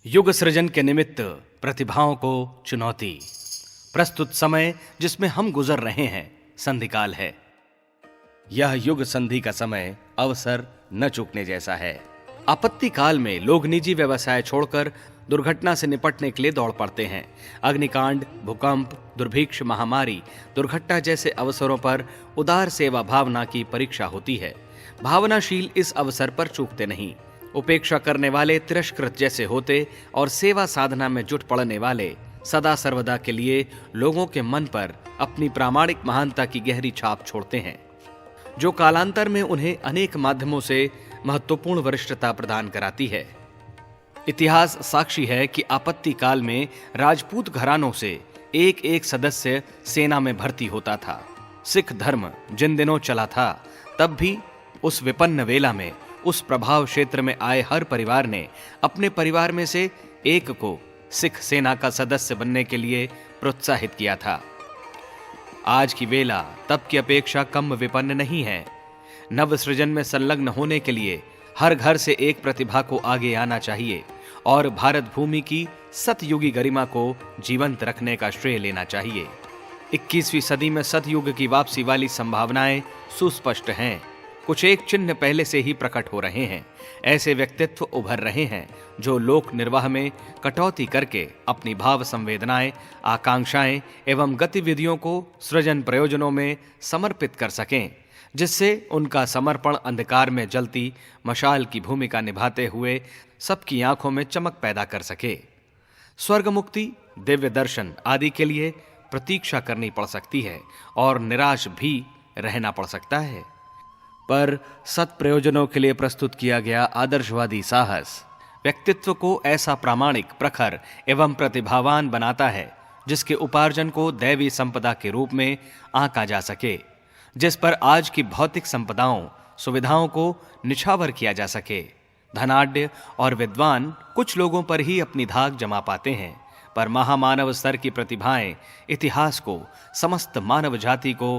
युग सृजन के निमित्त प्रतिभाओं को चुनौती। प्रस्तुत समय जिसमें हम गुजर रहे हैं संधिकाल है। यह युग संधि का समय अवसर न चूकने जैसा है। आपत्ति काल में लोग निजी व्यवसाय छोड़कर दुर्घटना से निपटने के लिए दौड़ पड़ते हैं। अग्निकांड, भूकंप, दुर्भिक्ष, महामारी, दुर्घटना जैसे अवसरों पर उदार सेवा भावना की परीक्षा होती है। भावनाशील इस अवसर पर चूकते नहीं। उपेक्षा करने वाले तिरस्कृत जैसे होते और सेवा साधना में जुट पड़ने वाले सदा सर्वदा के लिए लोगों के मन पर अपनी प्रामाणिक महानता की गहरी छाप छोड़ते हैं, जो कालांतर में उन्हें अनेक माध्यमों से महत्वपूर्ण वरिष्ठता प्रदान कराती है। इतिहास साक्षी है कि आपत्ति काल में राजपूत घरानों से एक एक सदस्य सेना में भर्ती होता था। सिख धर्म जिन दिनों चला था, तब भी उस विपन्न वेला में उस प्रभाव क्षेत्र में आए हर परिवार ने अपने परिवार में से एक को सिख सेना का सदस्य बनने के लिए प्रोत्साहित किया था। आज की वेला तब की अपेक्षा कम विपन्न नहीं है। नव सृजन में संलग्न होने के लिए हर घर से एक प्रतिभा को आगे आना चाहिए और भारत भूमि की सतयुगी गरिमा को जीवंत रखने का श्रेय लेना चाहिए। 21वीं सदी में सतयुग की वापसी वाली संभावनाएं सुस्पष्ट हैं। कुछ एक चिन्ह पहले से ही प्रकट हो रहे हैं। ऐसे व्यक्तित्व उभर रहे हैं जो लोक निर्वाह में कटौती करके अपनी भाव संवेदनाएं, आकांक्षाएं एवं गतिविधियों को सृजन प्रयोजनों में समर्पित कर सकें, जिससे उनका समर्पण अंधकार में जलती मशाल की भूमिका निभाते हुए सबकी आंखों में चमक पैदा कर सके। स्वर्ग मुक्ति, दिव्य दर्शन आदि के लिए प्रतीक्षा करनी पड़ सकती है और निराश भी रहना पड़ सकता है, पर सत प्रयोजनों के लिए प्रस्तुत किया गया आदर्शवादी साहस व्यक्तित्व को ऐसा प्रामाणिक, प्रखर एवं प्रतिभावान बनाता है जिसके उपार्जन को दैवी संपदा के रूप में आंका जा सके, जिस पर आज की भौतिक संपदाओं, सुविधाओं को निछावर किया जा सके। धनाढ्य और विद्वान कुछ लोगों पर ही अपनी धाक जमा पाते हैं, पर महामानव स्तर की प्रतिभाएं इतिहास को, समस्त मानव जाति को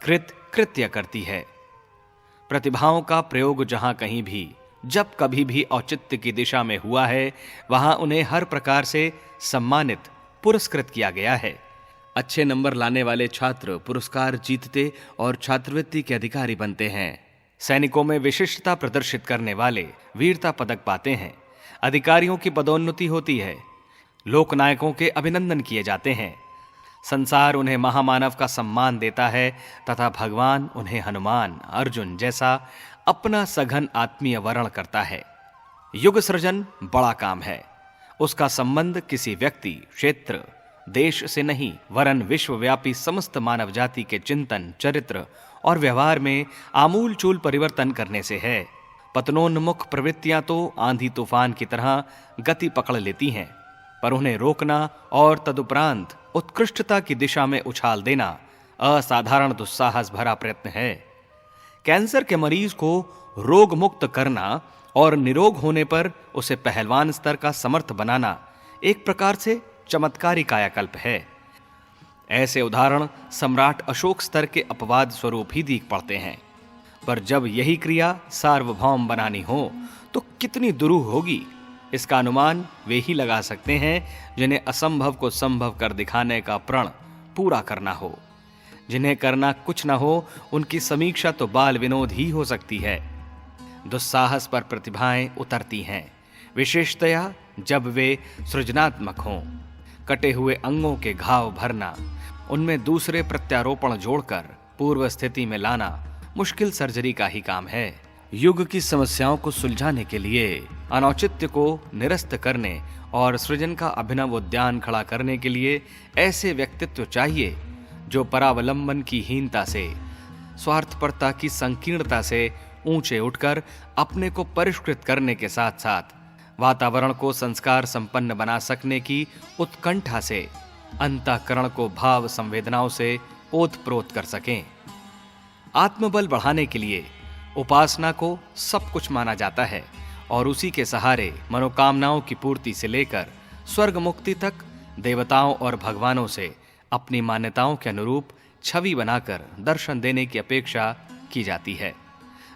कृत्य करती है। प्रतिभाओं का प्रयोग जहां कहीं भी, जब कभी भी औचित्य की दिशा में हुआ है, वहां उन्हें हर प्रकार से सम्मानित, पुरस्कृत किया गया है। अच्छे नंबर लाने वाले छात्र पुरस्कार जीतते और छात्रवृत्ति के अधिकारी बनते हैं। सैनिकों में विशिष्टता प्रदर्शित करने वाले वीरता पदक पाते हैं। अधिकारियों की पदोन्नति होती है। लोकनायकों के अभिनंदन किए जाते हैं। संसार उन्हें महामानव का सम्मान देता है तथा भगवान उन्हें हनुमान, अर्जुन जैसा अपना सघन आत्मीय वर्ण करता है। युग सृजन बड़ा काम है। उसका संबंध किसी व्यक्ति, क्षेत्र, देश से नहीं, वरन विश्वव्यापी समस्त मानव जाति के चिंतन, चरित्र और व्यवहार में आमूल चूल परिवर्तन करने से है। पतनोन्मुख प्रवृत्तियां तो आंधी तूफान की तरह गति पकड़ लेती हैं, पर उन्हें रोकना और तदुपरांत उत्कृष्टता की दिशा में उछाल देना असाधारण दुस्साहस भरा प्रयत्न है। कैंसर के मरीज को रोग मुक्त करना और निरोग होने पर उसे पहलवान स्तर का समर्थ बनाना एक प्रकार से चमत्कारी कायाकल्प है। ऐसे उदाहरण सम्राट अशोक स्तर के अपवाद स्वरूप ही दीख पड़ते हैं, पर जब यही क्रिया सार्वभौम बनानी हो तो कितनी दुरूह होगी, इसका अनुमान वे ही लगा सकते हैं जिन्हें असंभव को संभव कर दिखाने का प्रण पूरा करना हो। जिन्हें करना कुछ न हो, उनकी समीक्षा तो बाल विनोद ही हो सकती है। दुस्साहस पर प्रतिभाएं उतरती हैं, विशेषतया जब वे सृजनात्मक हों। कटे हुए अंगों के घाव भरना, उनमें दूसरे प्रत्यारोपण जोड़कर पूर्व स्थिति में लाना मुश्किल सर्जरी का ही काम है। युग की समस्याओं को सुलझाने के लिए, अनौचित्य को निरस्त करने और सृजन का अभिनव उद्यान खड़ा करने के लिए ऐसे व्यक्तित्व चाहिए जो परावलंबन की हीनता से, स्वार्थपरता की संकीर्णता से ऊंचे उठकर अपने को परिष्कृत करने के साथ साथ वातावरण को संस्कार संपन्न बना सकने की उत्कंठा से अंतःकरण को भाव संवेदनाओं से ओतप्रोत कर सकें। आत्मबल बढ़ाने के लिए उपासना को सब कुछ माना जाता है और उसी के सहारे मनोकामनाओं की पूर्ति से लेकर स्वर्ग मुक्ति तक देवताओं और भगवानों से अपनी मान्यताओं के अनुरूप छवि बनाकर दर्शन देने की अपेक्षा की जाती है।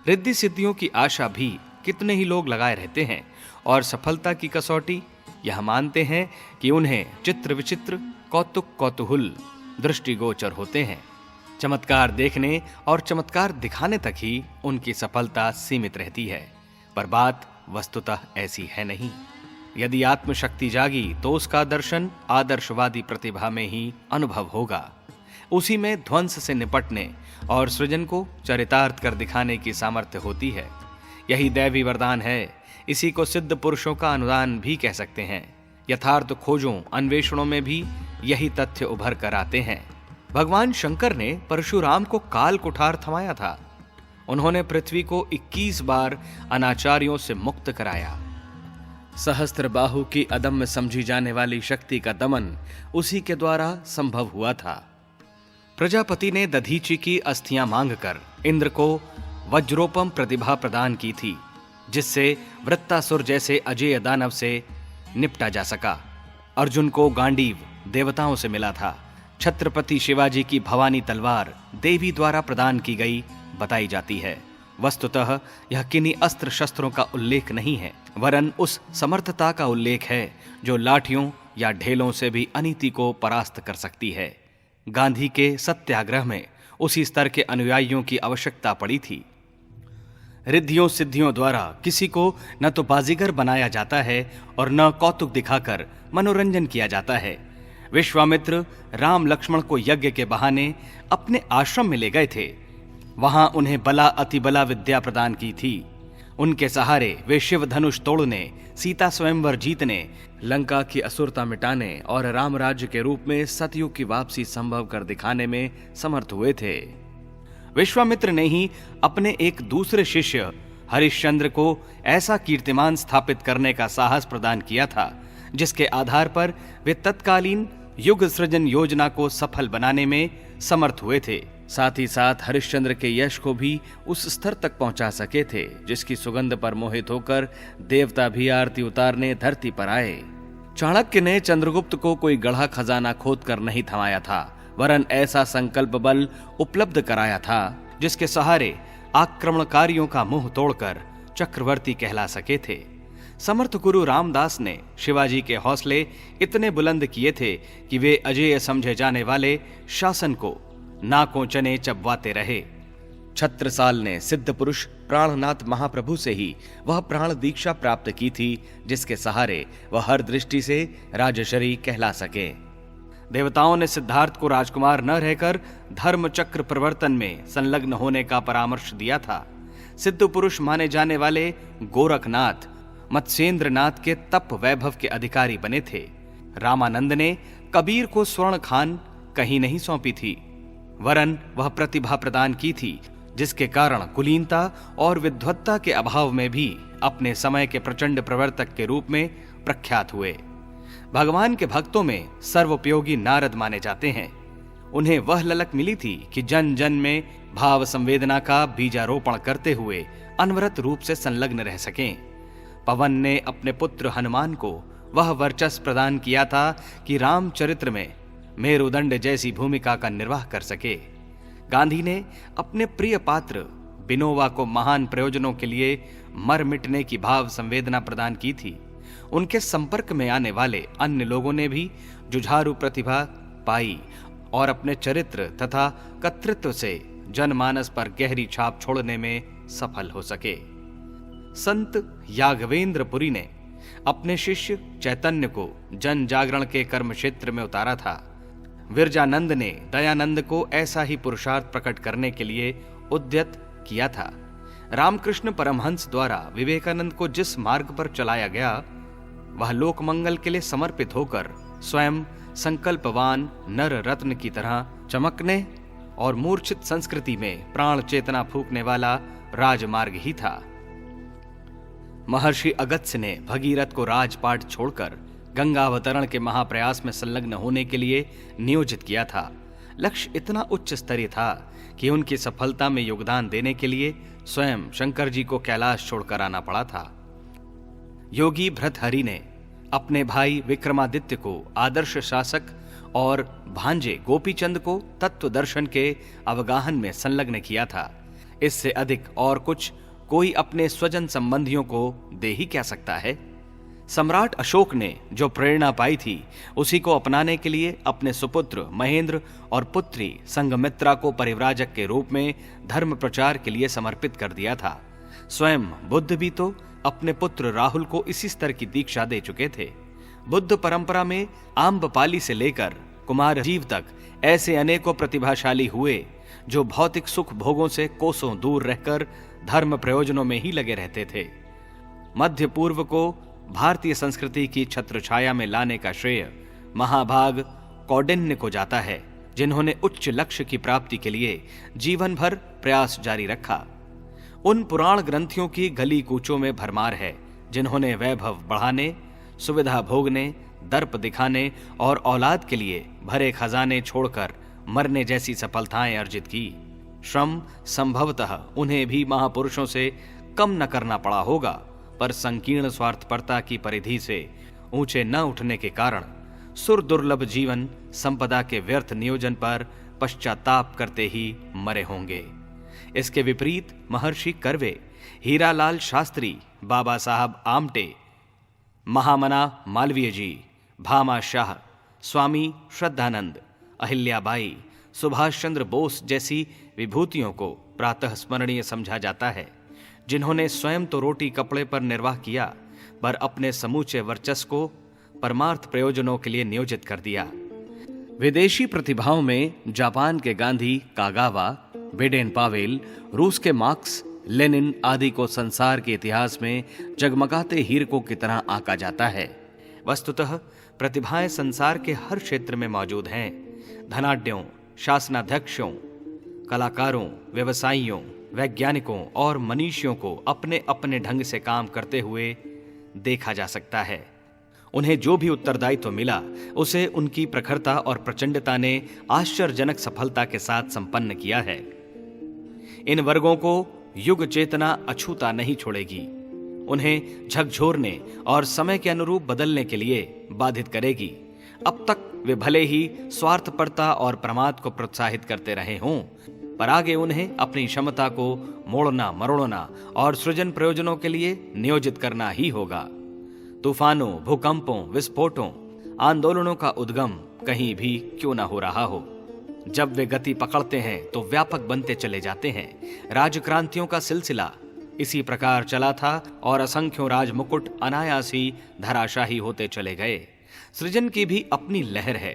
रिद्धि सिद्धियों की आशा भी कितने ही लोग लगाए रहते हैं और सफलता की कसौटी यह मानते हैं कि उन्हें चित्र विचित्र कौतुक कौतूहल दृष्टिगोचर होते हैं। चमत्कार देखने और चमत्कार दिखाने तक ही उनकी सफलता सीमित रहती है, पर बात वस्तुतः ऐसी है नहीं। यदि आत्मशक्ति जागी तो उसका दर्शन आदर्शवादी प्रतिभा में ही अनुभव होगा। उसी में ध्वंस से निपटने और सृजन को चरितार्थ कर दिखाने की सामर्थ्य होती है। यही दैवी वरदान है। इसी को सिद्ध पुरुषों का अनुदान भी कह सकते हैं। यथार्थ खोजों अन्वेषणों में भी यही तथ्य उभर कर आते हैं। भगवान शंकर ने परशुराम को काल कुठार थमाया था। उन्होंने पृथ्वी को 21 बार अनाचारियों से मुक्त कराया। सहस्त्र बाहु की अदम्य समझी जाने वाली शक्ति का दमन उसी के द्वारा संभव हुआ था। प्रजापति ने दधीचि की अस्थियां मांगकर इंद्र को वज्रोपम प्रतिभा प्रदान की थी, जिससे वृत्तासुर जैसे अजेय दानव से निपटा जा सका। अर्जुन को गांडीव देवताओं से मिला था। छत्रपति शिवाजी की भवानी तलवार देवी द्वारा प्रदान की गई बताई जाती है। वस्तुतः यह किन्हीं अस्त्र शस्त्रों का उल्लेख नहीं है, वरन उस समर्थता का उल्लेख है जो लाठियों या ढेलों से भी अनीति को परास्त कर सकती है। गांधी के सत्याग्रह में उसी स्तर के अनुयायियों की आवश्यकता पड़ी थी। रिद्धियों सिद्धियों द्वारा किसी को न तो बाजीगर बनाया जाता है और न कौतुक दिखाकर मनोरंजन किया जाता है। विश्वामित्र राम लक्ष्मण को यज्ञ के बहाने अपने आश्रम में ले गए थे। वहां उन्हें बला अतिबला विद्या प्रदान की थी। उनके सहारे वे शिव धनुष तोड़ने, सीता स्वयंवर जीतने, लंका की असुरता मिटाने और राम राज्य के रूप में सतयुग की वापसी संभव कर दिखाने में समर्थ हुए थे। विश्वामित्र ने ही अपने एक दूसरे शिष्य हरिश्चंद्र को ऐसा कीर्तिमान स्थापित करने का साहस प्रदान किया था, जिसके आधार पर वे तत्कालीन युग सृजन योजना को सफल बनाने में समर्थ हुए थे। साथ ही साथ हरिश्चंद्र के यश को भी उस स्तर तक पहुंचा सके थे जिसकी सुगंध पर मोहित होकर देवता भी आरती उतारने धरती पर आए। चाणक्य ने चंद्रगुप्त को कोई गढ़ा खजाना खोद कर नहीं थमाया था, वरन ऐसा संकल्प बल उपलब्ध कराया था जिसके सहारे आक्रमणकारियों का मुंह तोड़कर चक्रवर्ती कहला सके थे। समर्थ गुरु रामदास ने शिवाजी के हौसले इतने बुलंद किए थे कि वे अजेय समझे जाने वाले शासन को नाकों चने चबवाते रहे। छत्रसाल ने सिद्ध पुरुष प्राणनाथ महाप्रभु से ही वह प्राण दीक्षा प्राप्त की थी जिसके सहारे वह हर दृष्टि से राजशरी कहला सके। देवताओं ने सिद्धार्थ को राजकुमार न रहकर धर्म चक्र प्रवर्तन में संलग्न होने का परामर्श दिया था। सिद्ध पुरुष माने जाने वाले गोरखनाथ मत्स्येंद्रनाथ के तप वैभव के अधिकारी बने थे। रामानंद ने कबीर को स्वर्ण खान कहीं नहीं सौंपी थी, वरन वह प्रतिभा प्रदान की थी जिसके कारण कुलीनता और विद्वत्ता के अभाव में भी अपने समय के प्रचंड प्रवर्तक के रूप में प्रख्यात हुए। भगवान के भक्तों में सर्वोपयोगी नारद माने जाते हैं। उन्हें वह ललक मिली थी कि जन जन में भाव संवेदना का बीजारोपण करते हुए अनवरत रूप से संलग्न रह सकें। पवन ने अपने पुत्र हनुमान को वह वर्चस्व प्रदान किया था कि रामचरित्र में मेरुदंड जैसी भूमिका का निर्वाह कर सके। गांधी ने अपने प्रिय पात्र बिनोवा को महान प्रयोजनों के लिए मर मिटने की भाव संवेदना प्रदान की थी। उनके संपर्क में आने वाले अन्य लोगों ने भी जुझारू प्रतिभा पाई और अपने चरित्र तथा कर्तृत्व से जनमानस पर गहरी छाप छोड़ने में सफल हो सके। संत याघवेंद्र पुरी ने अपने शिष्य चैतन्य को जन जागरण के कर्म क्षेत्र में उतारा था। विरजानंद ने दयानंद को ऐसा ही पुरुषार्थ प्रकट करने के लिए उद्यत किया था। रामकृष्ण परमहंस द्वारा विवेकानंद को जिस मार्ग पर चलाया गया वह लोकमंगल के लिए समर्पित होकर स्वयं संकल्पवान नर रत्न की तरह चमकने और मूर्छित संस्कृति में प्राण चेतना फूंकने वाला राजमार्ग ही था। महर्षि अगस्त्य ने भगीरथ को राजपाट छोड़कर गंगा अवतरण के महाप्रयास में संलग्न होने के लिए नियोजित किया था। लक्ष्य इतना उच्च स्तरीय था कि उनकी सफलता में योगदान देने के लिए स्वयं शंकर जी को कैलाश छोड़कर आना पड़ा था। योगी भृतहरि ने अपने भाई विक्रमादित्य को आदर्श शासक और भांजे गोपीचंद को तत्व दर्शन के अवगाहन में संलग्न किया था। इससे अधिक और कुछ कोई अपने स्वजन संबंधियों को दे ही क्या सकता है। सम्राट अशोक ने जो प्रेरणा पाई थी उसी को अपनाने के लिए अपने सुपुत्र महेंद्र और पुत्री संघमित्रा को परिव्राजक के रूप में धर्म प्रचार के लिए समर्पित कर दिया था। स्वयं बुद्ध भी तो अपने पुत्र राहुल को इसी स्तर की दीक्षा दे चुके थे। बुद्ध परंपरा में आम्रपाली से लेकर कुमार जीव तक ऐसे अनेकों प्रतिभाशाली हुए जो भौतिक सुख भोगों से कोसों दूर रहकर धर्म प्रयोजनों में ही लगे रहते थे। मध्य पूर्व को भारतीय संस्कृति की छत्रछाया में लाने का श्रेय महाभाग कौंडिन्य को जाता है, जिन्होंने उच्च लक्ष्य की प्राप्ति के लिए जीवन भर प्रयास जारी रखा। उन पुराण ग्रंथियों की गली कूचों में भरमार है जिन्होंने वैभव बढ़ाने, सुविधा भोगने, दर्प दिखाने और औलाद के लिए भरे खजाने छोड़कर मरने जैसी सफलताएं अर्जित की। श्रम संभवतः उन्हें भी महापुरुषों से कम न करना पड़ा होगा, पर संकीर्ण स्वार्थपरता की परिधि से ऊंचे न उठने के कारण सुर दुर्लभ जीवन संपदा के व्यर्थ नियोजन पर पश्चाताप करते ही मरे होंगे। इसके विपरीत महर्षि कर्वे, हीरालाल शास्त्री, बाबा साहब आमटे, महामना मालवीय जी, भामा शाह, स्वामी श्रद्धानंद, अहिल्याबाई, सुभाष चंद्र बोस जैसी विभूतियों को प्रातः स्मरणीय समझा जाता है, जिन्होंने स्वयं तो रोटी कपड़े पर निर्वाह किया, पर अपने समूचे वर्चस्व को परमार्थ प्रयोजनों के लिए नियोजित कर दिया। विदेशी प्रतिभाओं में जापान के गांधी कागावा, बेडेन पावेल, रूस के मार्क्स, लेनिन आदि को संसार के इतिहास में जगमगाते हीरकों की तरह आंका जाता है। वस्तुतः प्रतिभाएं संसार के हर क्षेत्र में मौजूद हैं। धनाढ्यों, शासनाध्यक्षों, कलाकारों, व्यवसायियों, वैज्ञानिकों और मनीषियों को अपने अपने ढंग से काम करते हुए देखा जा सकता है। उन्हें जो भी उत्तरदायित्व मिला उसे उनकी प्रखरता और प्रचंडता ने आश्चर्यजनक सफलता के साथ संपन्न किया है। इन वर्गों को युग चेतना अछूता नहीं छोड़ेगी, उन्हें झकझोरने और समय के अनुरूप बदलने के लिए बाधित करेगी। अब तक वे भले ही स्वार्थपरता और प्रमाद को प्रोत्साहित करते रहे हों, पर आगे उन्हें अपनी क्षमता को मोड़ना, मरोड़ना और सृजन प्रयोजनों के लिए नियोजित करना ही होगा। तूफानों, भूकंपों, विस्फोटों, आंदोलनों का उद्गम कहीं भी क्यों न हो रहा हो, जब वे गति पकड़ते हैं तो व्यापक बनते चले जाते हैं। राजक्रांतियों का सिलसिला इसी प्रकार चला था और असंख्यों राजमुकुट अनायास ही धराशाही होते चले गए। सृजन की भी अपनी लहर है।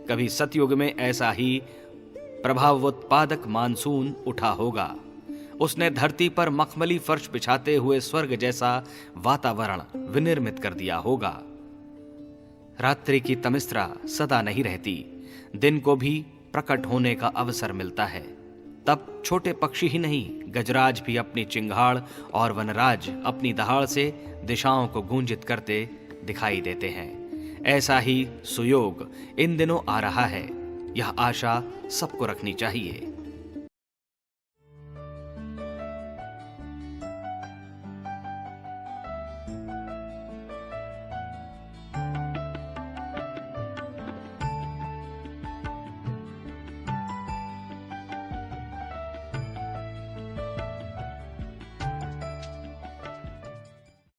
कभी सतयुग में ऐसा ही प्रभावोत्पादक मानसून उठा होगा। उसने धरती पर मखमली फर्श बिछाते हुए स्वर्ग जैसा वातावरण विनिर्मित कर दिया होगा। रात्रि की तमिस्रा सदा नहीं रहती, दिन को भी प्रकट होने का अवसर मिलता है। तब छोटे पक्षी ही नहीं, गजराज भी अपनी चिंगाड़ और वनराज अपनी दहाड़ से दिशाओं को गूंजित करते दिखाई देते हैं। ऐसा ही सुयोग इन दिनों आ रहा है। यह आशा सबको रखनी चाहिए।